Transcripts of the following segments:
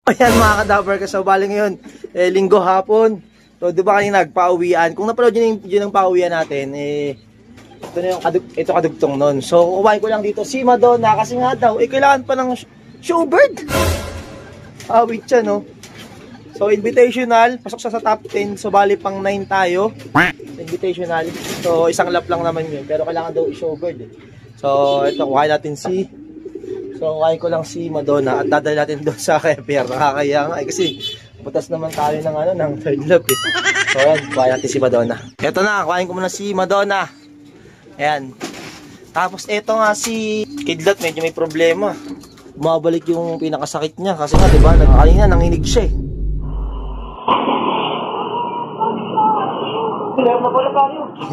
Ayan mga kadaver ka, so bali ngayon, linggo hapon. So di ba kanina nagpauwian? Kung napanood yun ang pauwian natin, ito na yung kadugtong nun. So kukuhain ko lang dito si Madonna kasi nga daw, kailangan pa ng showbird. Awit siya, no? So invitational, pasok siya sa top 10. So bali pang 9 tayo. Invitational. So isang lap lang naman yun, pero kailangan daw i-showbird. So ito, kuhain natin So, kuhain ko lang si Madonna at dadali natin doon sa Kepier. Nakakaya nga kasi butas naman tayo ng third lap eh. So, ayan, kuhain natin si Madonna. Eto na, kuhain ko muna si Madonna. Ayan. Tapos, eto nga si Kidlat, medyo may problema. Bumabalik yung pinakasakit niya kasi nga, diba, kanina nanginig siya eh.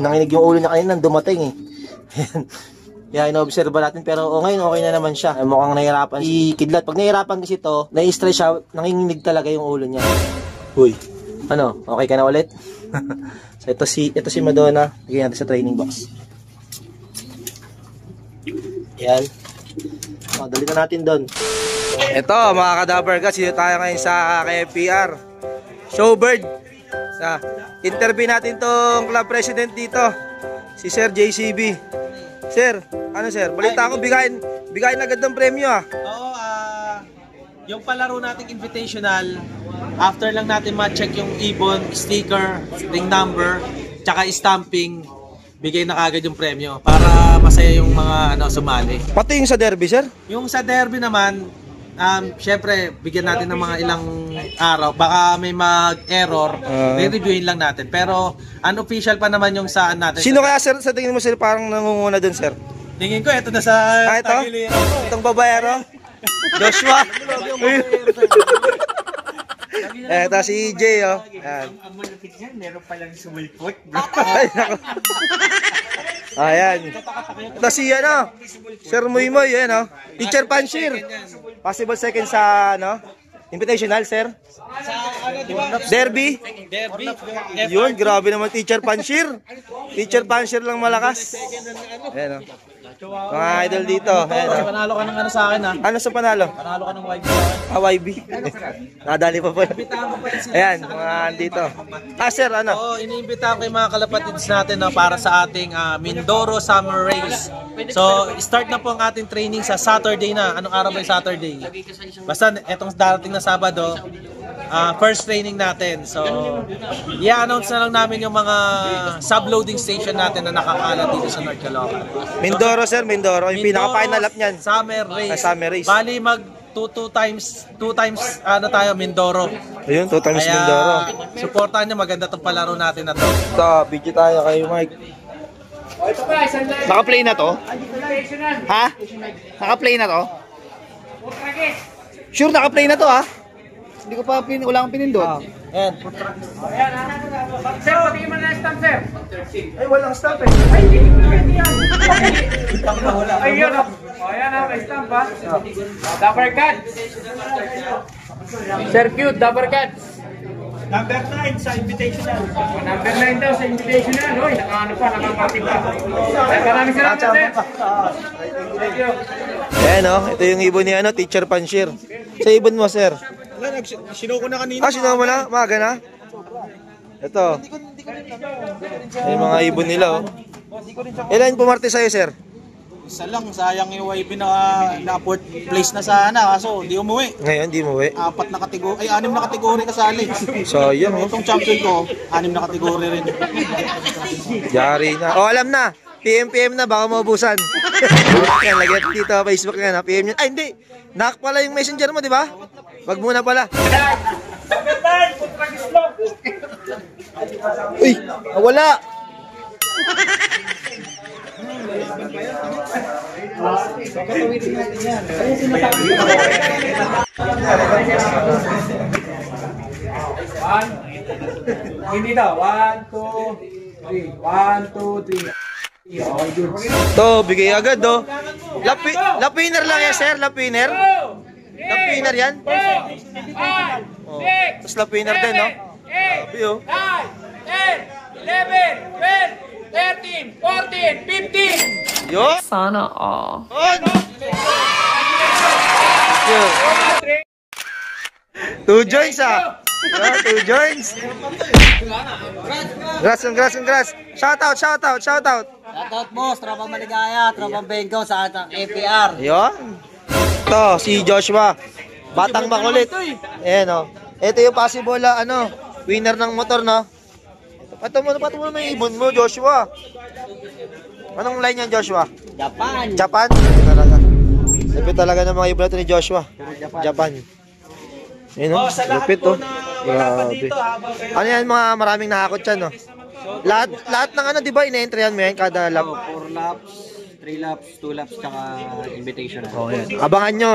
Nanginig yung ulo niya kanina, dumating eh. Ayan. Yan, ino-obserba natin pero ngayon okay na naman siya. Mukhang nahihirapan si Kidlat. Pag nahihirapan kasi ito, nai-stress siya, nanginginig talaga yung ulo niya. Uy, ano, okay ka na ulit? So ito si Madonna. Lagyan natin sa training box. Yan. So, dali na natin doon. Ito mga kadaver ka, sino tayo ngayon sa KFPR Showbird. Sa interview natin tong club president dito, si Sir JCB. Sir, ano sir? Balita ko, bigayin agad ng premyo ah. Oo, yung palaro nating invitational, after lang natin ma-check yung ibon, sticker, ring number, tsaka stamping, bigay na kagad yung premyo para masaya yung mga sumali. Pati yung sa derby, sir? Yung sa derby naman, syempre, bigyan natin ng mga ilang araw. Baka may mag-error, re-reviewin lang natin. Pero, unofficial pa naman yung saan natin. Sino kaya, sir, sa tingin mo, sir, parang nangunguna dun, sir? Tingin ko, ito na sa tagiliran ko. Itong babayero? Joshua? Eto si EJ, oh. Ang malapit yan, meron palang sumulpot. Ayan. Ito si, Sir Muymoy, yan, oh. Teacher Panshir. Possible second sa, invitational, sir? Derby? Derby? Yun, grabe naman Teacher Panshir. Teacher Panshir lang malakas. Ayan, oh. Mga idol dito. Ayan, oh. Panalo ka ng sa akin, ha? Ano sa panalo? Panalo ka ng YB sa akin. YB. Nadali pa po. Ayan, mga dito. Sir, ano? Oo, iniimbita ko yung mga kalapatids natin para sa ating Mindoro Summer Race. So, start na po ang ating training sa Saturday na. Anong araw ba yung Saturday? Basta, etong darating na Sabado, first training natin. So, i-announce na lang namin yung mga subloading station natin na nakakalat dito sa North Caloocan. Mindoro, sir, Mindoro. Yung pinaka-final lap niyan. Summer Race. Summer Race. Bali, two times tayo, Mindoro. Ayun, 2 times Kaya, Mindoro. supportan nyo, maganda itong palaro natin na to. Ito, video tayo kay Mike. Naka-play na to? Ha? Naka-play na to? Sure, naka-play na to, ha? Hindi ko pa, wala akong pinindot. Ayan. Sir, patingin mo na stamp, sir. Ay, walang stop eh. Ay, hindi mo na yan. Ay, yun. Ayan na, may stamp ha. Dapper Cat. Sir Cute, Dapper Cat. Number 9 sa invitational. Number 9 daw sa invitational. Hoy, nakapati pa. Maraming salamat, sir. Thank you. Ayan, ito yung ibon ni Teacher Panshir. Sa ibon mo, sir. Sinuko na kanina. Sinuko mo na? Maga na? Ito. Yung mga ibon nila, oh. Ilan pumarte sa'yo, sir? Isa lang, sayang yung YB na fourth place na sana, kaso di umuwi. Ngayon, di umuwi. 6 na kategory kasali. Sayang, oh. Itong champion ko, 6 na kategory rin. Yari na. Oh, alam na. PM na, baka maubusan. Yan, lagyan dito Facebook na, PM yan. Ay, hindi. Knock pala yung messenger mo, di ba? Wag muna pala. Uy, wala. Hindi daw. 1, 2, 3. 1, 2, 3. To, bigay agad, do. Lapiner lang yan, sir. Lapiner. Lapiner yan. Oh. Tapos lapiner din, no? 8, 9, 10, 11, 12, 13, 14, 15. Yo. Sana all. On. Two joints ah. Yeah, two joints. Congrats. Shout out. Shoutout boss, tropang maligaya, tropang Bengo sa atang APR. Yun. Ito, si Joshua. Batang makulit. Ayan o. Ito yung possible, winner ng motor, no? Pato mo may ibon mo, Joshua. Anong line yan, Joshua? Japan? Lupit talaga ng mga ibon natin ni Joshua. Japan. Ayan o, lupit o. Grabe. Ano yan, mga maraming nakakot yan, no? Lahat ng di ba, ina-entryhan mo yan kada lap? 4 laps, 3 laps, 2 laps, tsaka invitation. Oh, yan. Abangan nyo.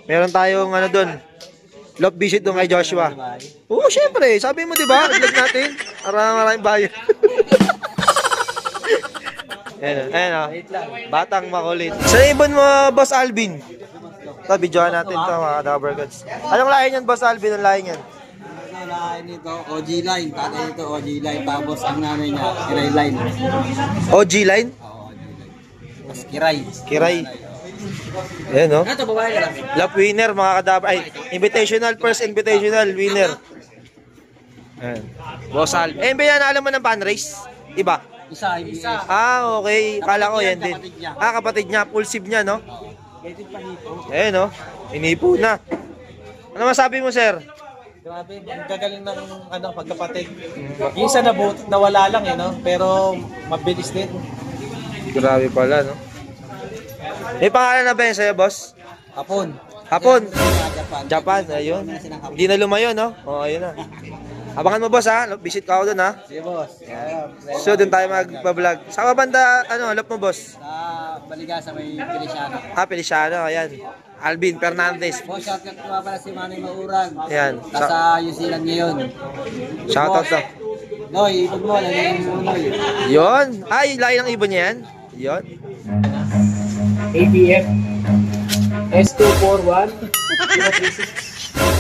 Meron tayong doon. Love visit doon kay Joshua. Oo, syempre. Sabi mo, di ba? Vlog natin. Maraming bayan. Ayan. Batang makulit. Sa ibon mo, Boss Alvin. Ito, videoan natin ito, mga Dabargads. Anong lahi yan, Boss Alvin? Anong lahi yan? Lahi nito, OG line. Tatay nito, OG line. Tapos ang nanay niya, Kiray line. OG line? Oo, OG line. Tapos Kiray. Kiray. Ayan, no? Ito, babae na lang. Lap winner, mga Kadabar. Ay, first invitational winner. Ayan. Boss Alvin. Eh, ba yan, alam mo ng fan race? Iba? Isa. Ah, okay. Kala ko yan din. Kapatid niya. Full sib niya, no? Ayan, no? Inipo na. Ano masabi mo, sir? Grabe, ang gagaling ng pagkapatid. Yung isa nawala lang no? Pero mabilis din. Grabe pala, no? May pangalan na ba yun sa'yo, boss? Hapon. Japan, ayun. Hindi na lumayo, no? Oo, ayun na. Abangan mo, boss, ha? Visit ka ako doon, ha? Sige, boss. So, doon tayo magpa-vlog. Sa banda, lap mo, boss? Sa Baligasa may Feliciano. Feliciano, ayan. Alvin Fernandez. Boss, shoutout ko pala si Manny Maurag. Ayan. Nasa New Zealand ngayon. Shoutout to. Noy, ibig mo, lagyan mo Noy. Yun. Ay, lahi ng ibon niya yan. Yun. ABF S241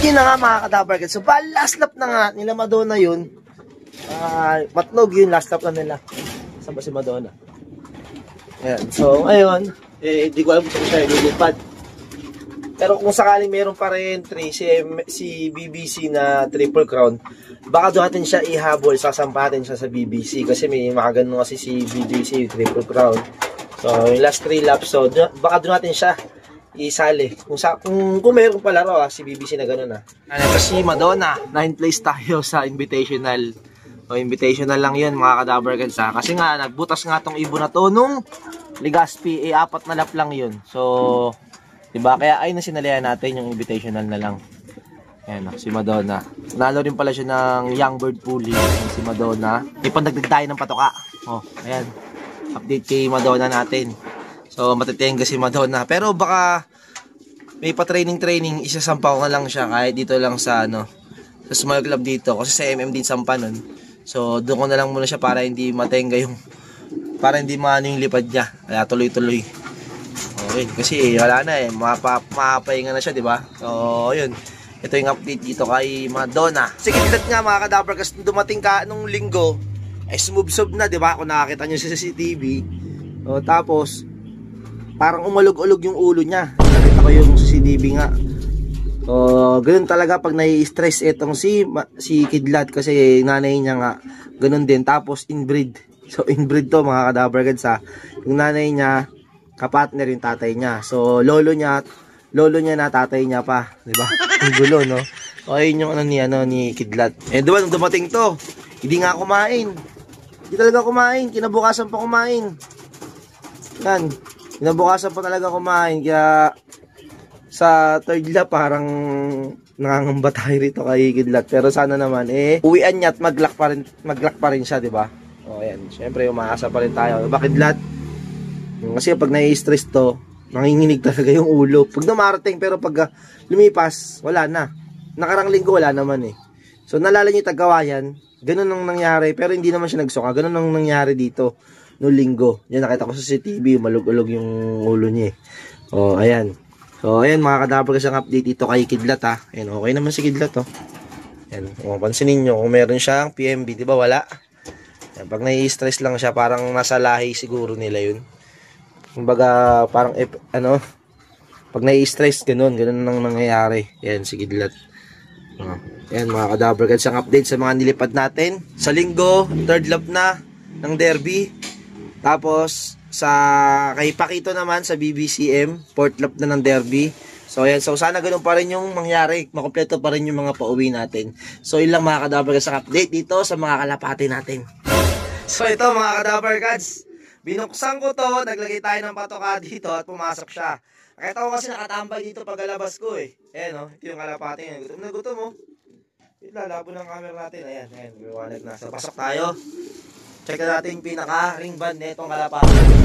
Yun na nga, mga Kadabargads. So, last lap na nga nila Madonna yun. Matnog yun, last lap na nila. Saan ba si Madonna? Ayan. So, ngayon, di ko alam kung siya ililipad. Pero kung sakaling meron pa rin entry si BBC na Triple Crown, baka doon natin siya ihabol, sasampatin siya sa BBC kasi may makagano kasi si BBC Triple Crown. So, yung last 3 laps, so baka doon natin siya isali. Kung meron pa laro si BBC na gano'n Ito si Madonna, 9th place tayo sa Invitational. O, Invitational lang yun, mga Kadabargads kasi nga, nagbutas nga tong ibon na to nung Legazpi, 4 na lap lang yun. So, diba? Kaya ayun na sinalihan natin yung Invitational na lang. Ayan si Madonna. Nalo rin pala siya ng Young Bird Pulley. Si Madonna. Ipandagdag tayo ng patoka. Oh, ayan. Update kay Madonna natin. So, matitenga si Madonna. Pero baka may pa-training, isasampaw na lang siya kahit dito lang sa sa small club dito. Kasi sa MM din sampa nun. So, doon ko na lang muna siya para hindi matenga para hindi maano yung lipad niya. Kaya tuloy-tuloy. Okay, kasi wala na mapapahinga na siya, di ba? So, yun. Ito yung update dito kay Madonna. Sige, dilat nga mga Kadabargads, dumating ka nung linggo, smooth na, di ba? Kung nakakita nyo sa CCTV. O, tapos, parang umalog-ulog yung ulo niya. Nakita ko yung CCTV nga. O, ganun talaga pag nai-stress itong si Kidlat kasi nanay niya nga, ganun din. Tapos, inbreed. So, inbreed to mga Kadabargads Yung nanay niya, kapartner yung tatay niya. So, lolo niya na tatay niya pa. Diba? Ang gulo, no? O, yun yung ni Kidlat. Diba, nung dumating to, hindi nga kumain. Hindi talaga kumain. Kinabukasan pa kumain. Yan. Kinabukasan pa talaga kumain. Kaya, sa third lap, parang nangangamba tayo rito kay Kidlat. Pero sana naman, uwian niya at mag-lock pa rin siya, diba? O, yan. Siyempre, umaasa pa rin tayo. Diba, Kidlat? Kasi pag nai-stress to, nanginginig talaga yung ulo. Pag dumarating, pero pag lumipas, wala na. Nakarang linggo, wala naman So, nalala niyo Tagawayan, ganun ang nangyari. Pero hindi naman siya nagsuka. Ganun ang nangyari dito noong linggo. Yan, nakita ko sa CCTV, malug-ulog yung ulo niya. O, ayan. So, ayan mga Kadabargads ang update dito kay Kidlat Ayan, okay naman si Kidlat Ayan, kung pansinin nyo, kung meron siyang PMB, di ba wala? Ayan, pag nai-stress lang siya, parang nasa lahi siguro nila yun. Kumbaga, parang, pag nai-stress, ganun ang nangyayari. Yan, si Kidlat. Ayan mga Kadaver Cards, ang update sa mga nilipad natin. Sa linggo, third lap na ng derby. Tapos sa kay Pakito naman sa BBCM, fourth lap na ng derby. So ayan, so sana ganoon pa rin yung mangyari, makumpleto pa rin yung mga pauwi natin. So yun lang mga Kadaver Cards ang update dito sa mga kalapati natin. So ito mga Kadaver Cards, binuksan ko to, naglagay tayo ng patoka dito at pumasok siya. Nakita ko kasi nakatambay dito paglalabas ko eh. Ayan o, ito yung kalapati niya. Gutom na gutom o. Lalabo ng camera natin. Ayan, ayan, liwanag na. So pasok tayo. Check na natin yung pinaka ring band na itong kalapati.